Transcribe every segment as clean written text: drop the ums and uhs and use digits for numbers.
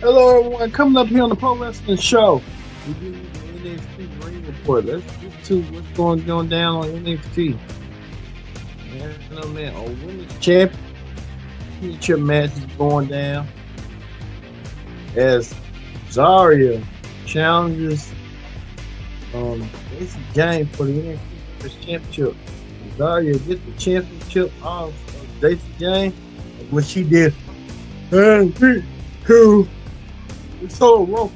Hello, everyone. Coming up here on the Pro Wrestling Show, we give you the NXT Ring Report. Let's get to what's going down on NXT. Man, oh man, a women's championship match is going down as Zarya challenges Stacey James for the NXT Women's Championship. Zarya gets the championship off of Stacey James, what she did. And two. It's so local.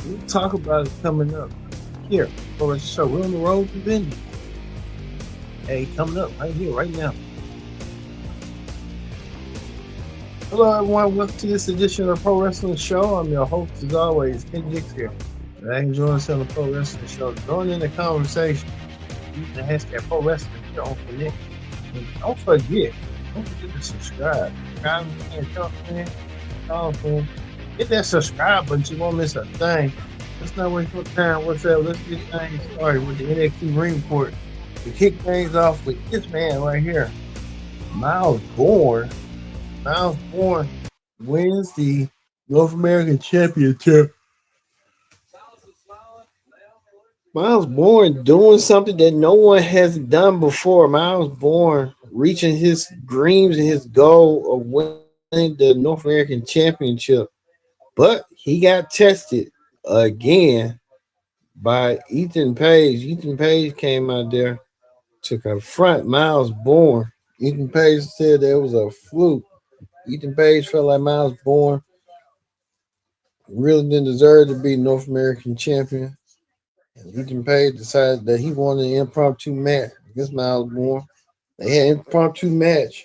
We'll talk about it coming up here. For the show, we're on the road to vengeance. Hey, coming up right here, right now. Hello, everyone. Welcome to this edition of the Pro Wrestling Show. I'm your host, as always, Ken Dix here. And I enjoy us on the Pro Wrestling Show. Join in the conversation. Use the hashtag Pro Wrestling here on Connect. And don't forget to subscribe. Subscribe and tell a friend. Hit that subscribe button so you won't miss a thing. Let's not waste no time. What's up? Let's get things started with the NXT Ring Report. To kick things off with this man right here, Myles Borne. Myles Borne wins the North American Championship. Myles Borne doing something that no one has done before. Myles Borne reaching his dreams and his goal of winning the North American Championship. But he got tested again by Ethan Page. Ethan Page came out there to confront Myles Borne. Ethan Page said there was a fluke. Ethan Page felt like Myles Borne really didn't deserve to be North American champion. And Ethan Page decided that he wanted an impromptu match against Myles Borne. They had an impromptu match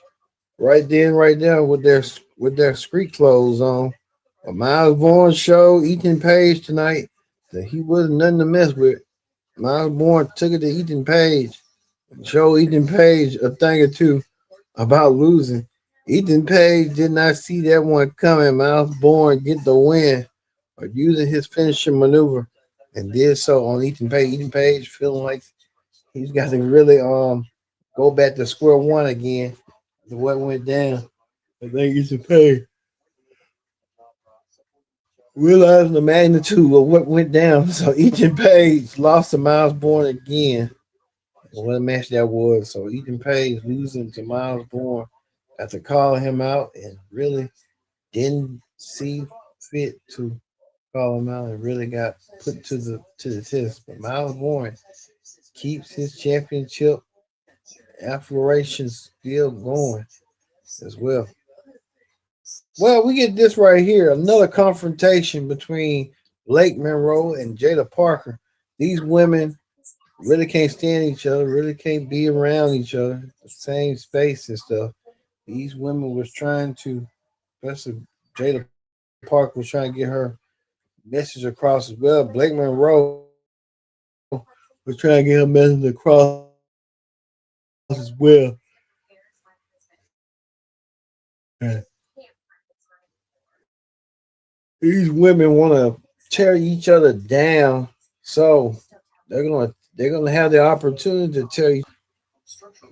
right then, right there with their street clothes on. But Myles Borne showed Ethan Page tonight that he wasn't nothing to mess with. Myles Borne took it to Ethan Page and showed Ethan Page a thing or two about losing. Ethan Page did not see that one coming. Myles Borne get the win by using his finishing maneuver and did so on Ethan Page. Ethan Page feeling like he's got to really go back to square one again to what went down. I think Ethan Page realizing the magnitude of what went down. So Ethan Page lost to Myles Borne again. What a match that was. So Ethan Page losing to Myles Borne after calling him out and really didn't see fit to call him out and really got put to the test. But Myles Borne keeps his championship aspirations still going as well. Well, we get this right here. Another confrontation between Blake Monroe and Jada Parker. These women really can't stand each other, really can't be around each other, the same space and stuff. These women was trying to, especially Jada Parker was trying to get her message across as well. Blake Monroe was trying to get her message across as well. These women want to tear each other down, so they're gonna have the opportunity to tell you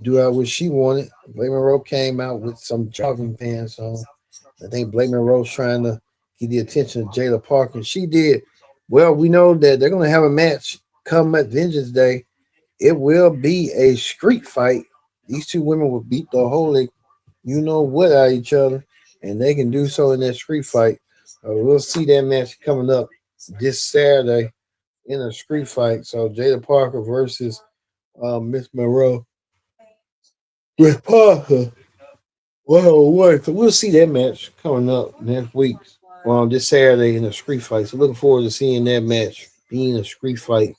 do out what she wanted. Blake Monroe came out with some jogging pants on. I think Blake Monroe's trying to get the attention of Jada Parker. She did. Well, we know that they're gonna have a match come at Vengeance Day. It will be a street fight. These two women will beat the holy you know what out of each other, and they can do so in that street fight. We'll see that match coming up this Saturday in a street fight. So Jada Parker versus Miss Monroe. With Parker. Well, what? So we'll see that match coming up next week. This Saturday in a street fight. So looking forward to seeing that match being a street fight.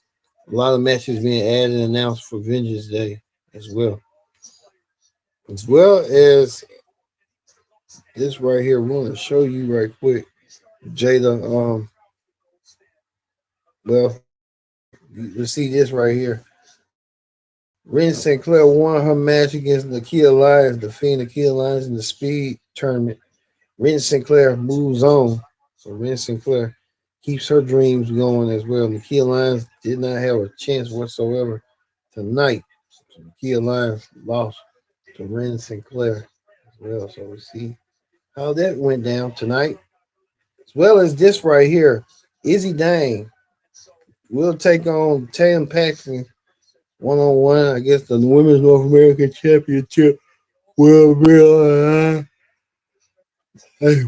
A lot of matches being added and announced for Vengeance Day as well. As well as this right here, we're going to show you right quick. Jada, well, you see this right here. Ren Sinclair won her match against Nakia Lyons, defeating Nakia Lyons in the speed tournament. Ren Sinclair moves on. So Ren Sinclair keeps her dreams going as well. Nakia Lyons did not have a chance whatsoever tonight. So Nakia Lyons lost to Ren Sinclair as well. So we see how that went down tonight. as well as this right here. Izzy Dane will take on Tatum Paxton 1-on-1. I guess the Women's North American Championship will be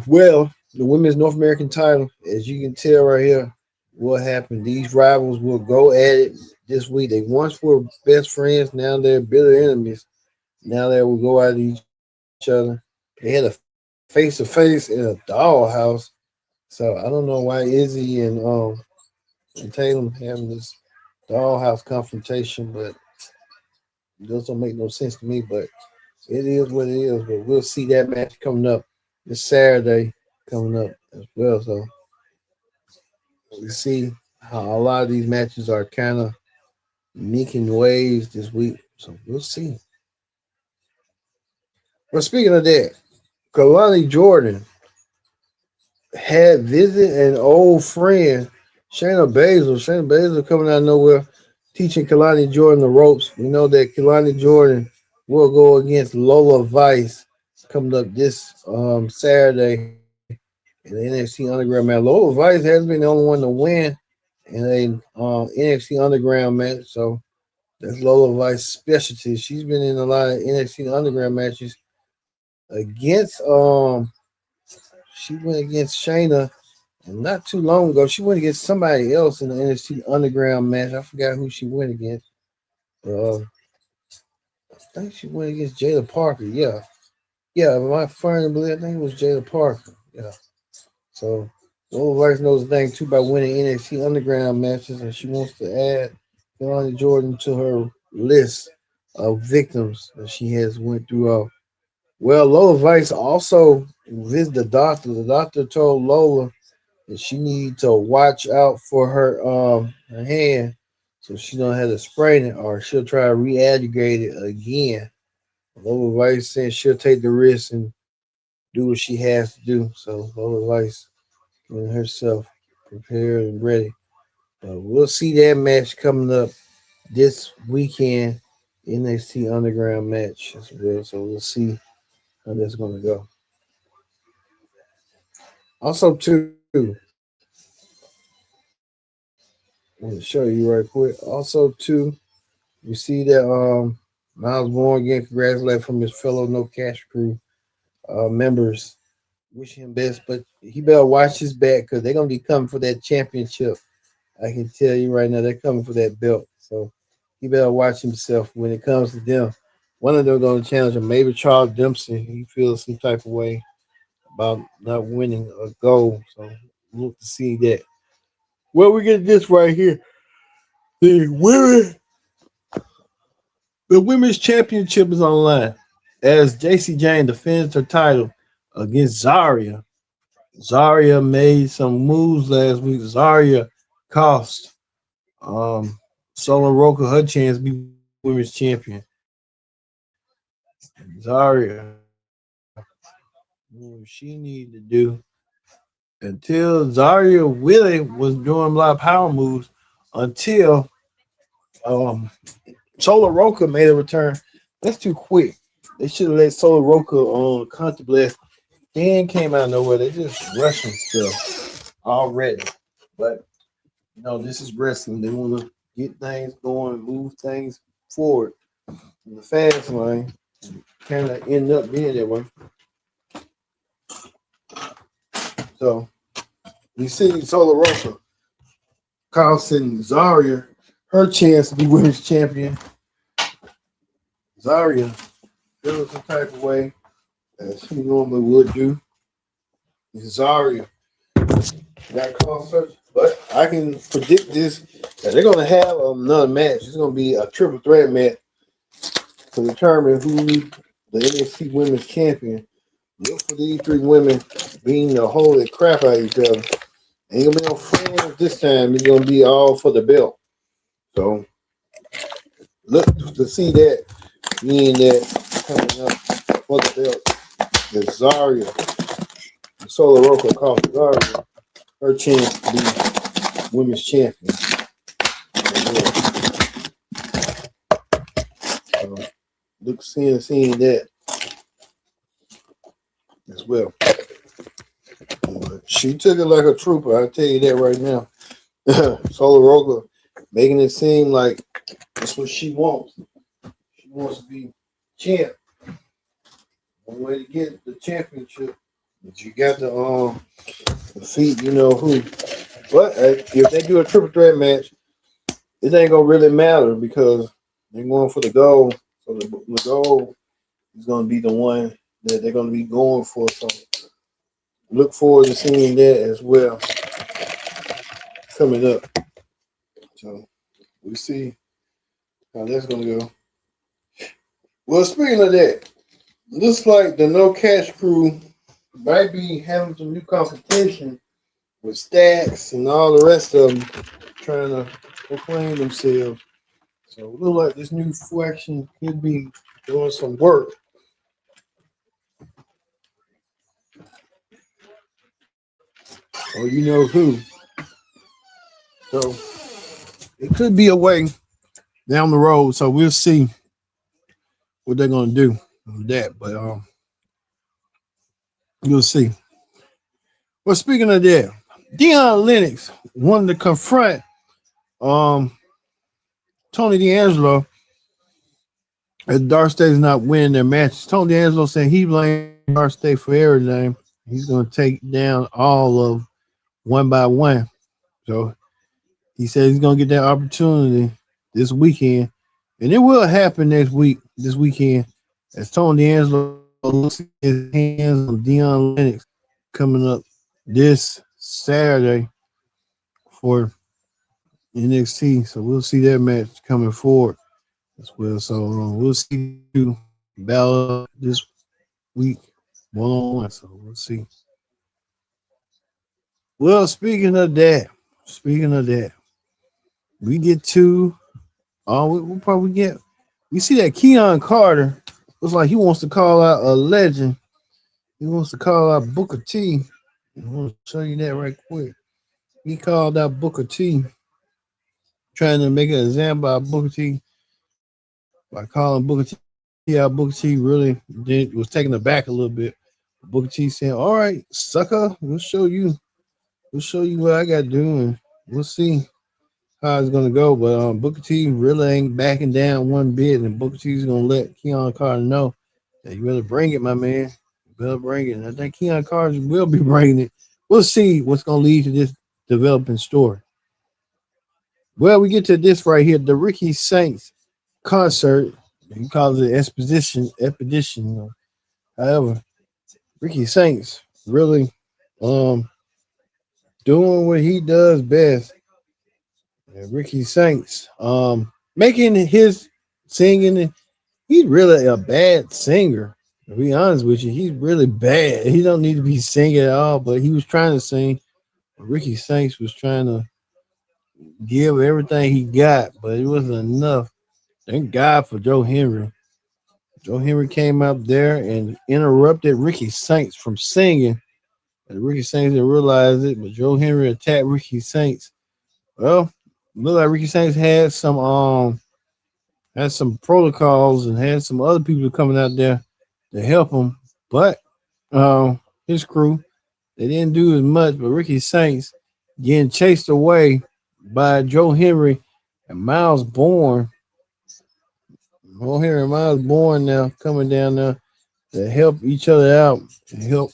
well, the Women's North American title, as you can tell right here, what happened. These rivals will go at it this week. They once were best friends, now they're bitter enemies. Now they will go at each other. They had a face to face in a dollhouse. So I don't know why Izzy and Tatum having this dollhouse confrontation, but it doesn't make no sense to me. But it is what it is. But we'll see that match coming up this Saturday coming up as well. So we see how a lot of these matches are kind of making waves this week. So we'll see. But speaking of that, Kalani Jordan had visit an old friend, Shayna Baszler. Shayna Baszler coming out of nowhere, teaching Kalani Jordan the ropes. We know that Kalani Jordan will go against Lola Vice coming up this Saturday in the NXT Underground match. Lola Vice has been the only one to win in a NXT Underground match, so that's Lola Vice's specialty. She's been in a lot of NXT Underground matches against she went against Shayna. And not too long ago, she went against somebody else in the NXT Underground match. I forgot who she went against. I think she went against Jada Parker. Yeah. Yeah, my friend, I think it was Jada Parker. Yeah. So, Lola Vice knows the thing too by winning NXT Underground matches, and she wants to add Kelani Jordan to her list of victims that she has went through. Well, Lola Vice also visited the doctor. The doctor told Lola and she need to watch out for her hand so she don't have to sprain it or she'll try to re-aggregate it again. Lola Vice said she'll take the risk and do what she has to do. So Lola Vice getting herself prepared and ready. But we'll see that match coming up this weekend. NXT Underground match as well. So we'll see how that's gonna go. Also, too, I'm gonna show you right quick. Also, too, you see that Myles Borne getting congratulated from his fellow No Cash Crew members. Wish him best, but he better watch his back because they're gonna be coming for that championship. I can tell you right now, they're coming for that belt. So he better watch himself when it comes to them. One of them gonna challenge him. Maybe Charles Dempsey. He feels some type of way about not winning a gold. So look to see that. Well, we get this right here. The women The women's championship is online as JC Jane defends her title against Zarya. Zarya made some moves last week. Zarya cost Solo Roka her chance to be women's champion. Zarya, what she need to do until Zarya really was doing a lot of power moves until um, Solo Roka made a return. That's too quick. They should have let Solo Roka on contemplate. Then came out of nowhere. They just rushing stuff already. But this is wrestling. They want to get things going, move things forward in the fast lane. Kind of end up being that way. So you see Solo Rosa costing Zarya her chance to be women's champion. Zarya feels some type of way as she normally would do. Zarya got cost her, but I can predict this that they're gonna have another match. It's gonna be a triple threat match to determine who the NXT Women's Champion. Look for these three women being the holy crap out of each other. Ain't gonna be no friends this time. It's gonna be all for the belt. So look to see that being that coming up for the belt. The Zarya, the Solo Roka called Zarya her chance to be women's champion. So look seeing that as well. But She took it like a trooper. I'll tell you that right now. Solar Roca making it seem like that's what she wants. She wants to be champ. One way to get the championship, but you got to defeat you know who. But if they do a triple threat match, it ain't gonna really matter because they're going for the gold. So the gold is gonna be the one that they're gonna be going for. So look forward to seeing that as well coming up. So we see how that's gonna go. Well, speaking of that, looks like the No Cash crew might be having some new competition with Stacks and all the rest of them trying to proclaim themselves. So it looks like this new faction could be doing some work. Or you know who. So it could be a way down the road. So we'll see what they're gonna do with that. But you'll see. Well, speaking of that, Deion Lennox wanted to confront Tony D'Angelo as Dark State's not winning their matches. Tony D'Angelo said he blamed Dark State for everything. He's going to take down all of one by one. So he said he's going to get that opportunity this weekend. And it will happen this weekend, as Tony D'Angelo looks at his hands on Deion Lennox coming up this Saturday for NXT. So we'll see that match coming forward as well. So we'll see you battle this week one on one. So we'll see. Well, speaking of that, we get to we'll probably get we see that Keon Carter looks like he wants to call out a legend. He wants to call out Booker T. I want to show you that right quick. He called out Booker T, trying to make an example of Booker T by calling Booker T out. Booker T was taken aback a little bit. Booker T saying, "All right, sucker, we'll show you what I got to do, and we'll see how it's gonna go." But Booker T really ain't backing down one bit, and Booker T's gonna let Keon Carter know that you better bring it, my man. You better bring it. And I think Keon Carter will be bringing it. We'll see what's gonna lead to this developing story. Well, we get to this right here, the Ricky Saints concert. He calls it expedition. However, Ricky Saints really doing what he does best. And Ricky Saints making his singing. He's really a bad singer. To be honest with you, he's really bad. He don't need to be singing at all, but he was trying to sing. Ricky Saints was trying to give everything he got, but it wasn't enough. Thank God for Joe Hendry. Joe Henry came up there and interrupted Ricky Saints from singing. And Ricky Saints didn't realize it, but Joe Henry attacked Ricky Saints. Well, looked like Ricky Saints had some protocols and had some other people coming out there to help him. But his crew, they didn't do as much. But Ricky Saints getting chased away by Joe Henry and Myles Borne. Joe Henry and Myles Borne now coming down there to help each other out and help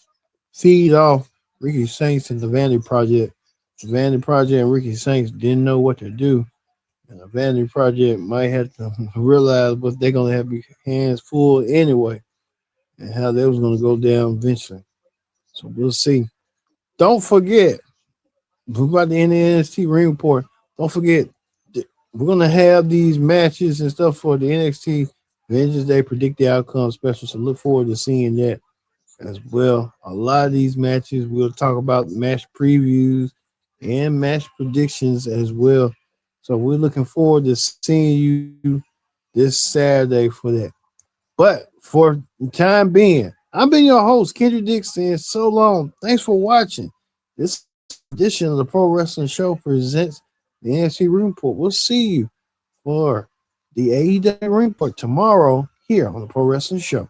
feed off Ricky Saints and the Vanity Project. The Vanity Project and Ricky Saints didn't know what to do. And the Vanity Project might have to realize what they're going to have their hands full anyway and how that was going to go down eventually. So we'll see. Don't forget, about the NXT Ring Report, don't forget, we're going to have these matches and stuff for the NXT Vengeance Day Predict the Outcome special. So look forward to seeing that as well. A lot of these matches, we'll talk about match previews and match predictions as well. So we're looking forward to seeing you this Saturday for that. But for the time being, I've been your host, Kendrick Dixon. So long. Thanks for watching. This edition of the Pro Wrestling Show presents the NXT Ring Report. We'll see you for the AEW Ring Report tomorrow here on the Pro Wrestling Show.